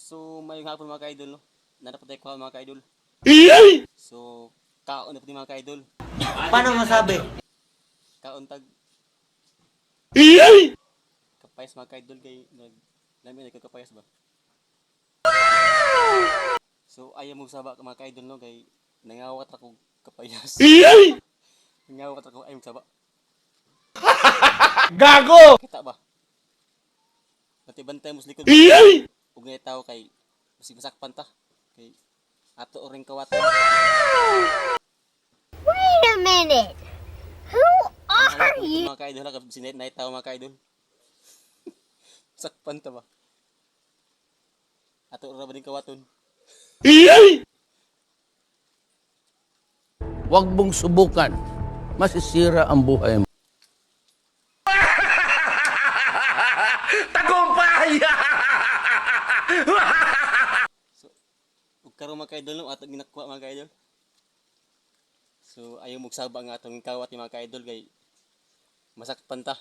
So, may hapon mga ka-idol, no? Nanapatay ko mga ka-idol. So, kaon na po mga ka-idol. Paano masabi? Kaon tag kapayas mga ka-idol kay namin nagkakapayas ba? So, ayaw mo saba mga ka-idol, no? Kay nangawat ako kapayas. Nangawat ako ayaw mo saba. Gago! Kita ba? Natibantay mo sa likod. Ug ngay tao kay musig masakpan ta. Kay ato oring kawat. Wait a minute. Who are you? Mga ka-idol, ha? Sinet na tao mga ka-idol. Sakpan ta ba? Ato ra ba din kawaton? Huwag mong subukan. Masisira ang buhay mo. Tagumpay! So, ug karon mga ka-idol, no? Ato ginakuha mga ka-idol. So, ayaw mo sabang atong kawat mga ka-idol kay masakpan ta.